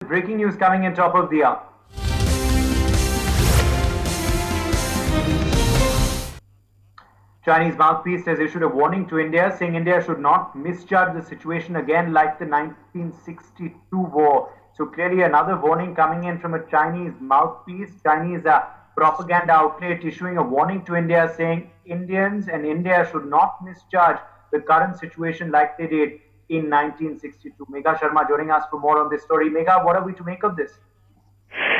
Breaking news coming in top of the hour. Chinese mouthpiece has issued a warning to India, saying India should not misjudge the situation again like the 1962 war. So clearly another warning coming in from a Chinese mouthpiece, Chinese propaganda outlet issuing a warning to India, saying Indians and India should not misjudge the current situation like they did in 1962. Megha Sharma joining us for more on this story. Megha, what are we to make of this?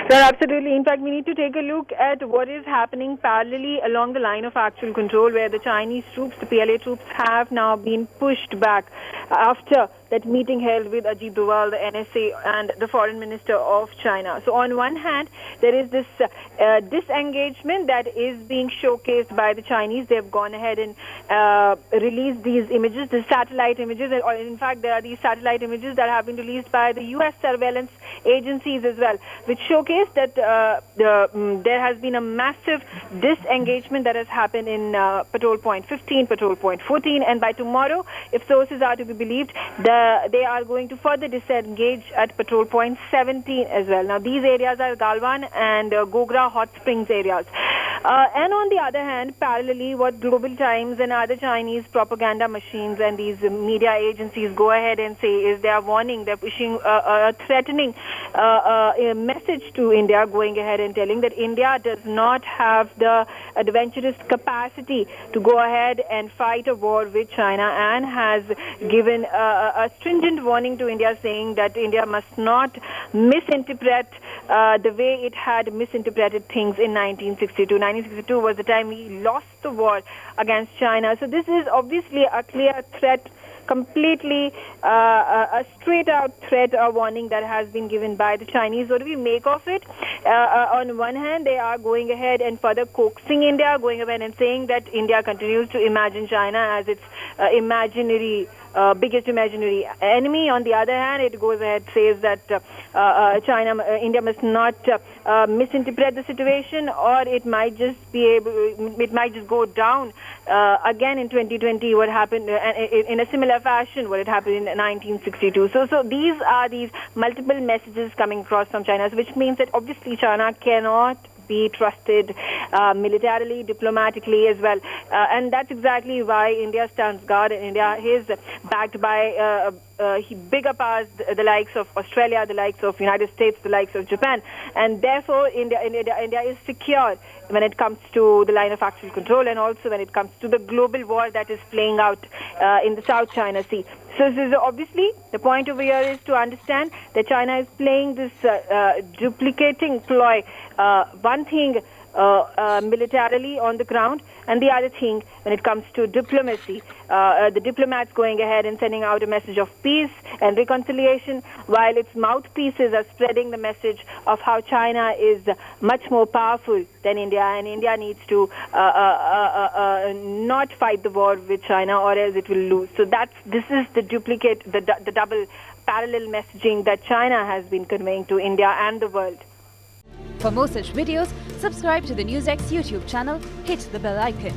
Sir, absolutely. In fact, we need to take a look at what is happening parallelly along the line of actual control, where the Chinese troops, the PLA troops, have now been pushed back after that meeting held with Ajit Doval, the NSA, and the Foreign Minister of China. So on one hand, there is this disengagement that is being showcased by the Chinese. They've gone ahead and released these images, the satellite images, or in fact, there are these satellite images that have been released by the U.S. surveillance agencies as well, which showcase that there has been a massive disengagement that has happened in patrol point 15, patrol point 14, and by tomorrow, if sources are to be believed, they are going to further disengage at patrol point 17 as well. Now, these areas are Galwan and Gogra Hot Springs areas. And on the other hand, parallelly, what Global Times and other Chinese propaganda machines and these media agencies go ahead and say is they are warning, they're pushing a threatening a message to India, going ahead and telling that India does not have the adventurous capacity to go ahead and fight a war with China, and has given a stringent warning to India, saying that India must not misinterpret the way it had misinterpreted things in 1962. 1962 was the time we lost the war against China. So this is obviously a clear threat, completely a straight-out threat or warning that has been given by the Chinese. What do we make of it? On one hand, they are going ahead and further coaxing India, going ahead and saying that India continues to imagine China as its biggest imaginary enemy. On the other hand, it goes ahead says that India must not misinterpret the situation, or it might just go down again in 2020. What happened in a similar fashion? What had happened in 1962. So these are these multiple messages coming across from China, which means that obviously China cannot be trusted militarily, diplomatically as well. And that's exactly why India stands guard. And India is backed by bigger powers, the likes of Australia, the likes of United States, the likes of Japan. And therefore, India is secure when it comes to the line of actual control, and also when it comes to the global war that is playing out in the South China Sea. So obviously, the point over here is to understand that China is playing this duplicating ploy. One thing militarily on the ground, and the other thing when it comes to diplomacy. The diplomats going ahead and sending out a message of peace and reconciliation, while its mouthpieces are spreading the message of how China is much more powerful than India, and India needs to not fight the war with China, or else it will lose. So this is the double parallel messaging that China has been conveying to India and the world. For more such videos, subscribe to the NewsX YouTube channel, hit the bell icon.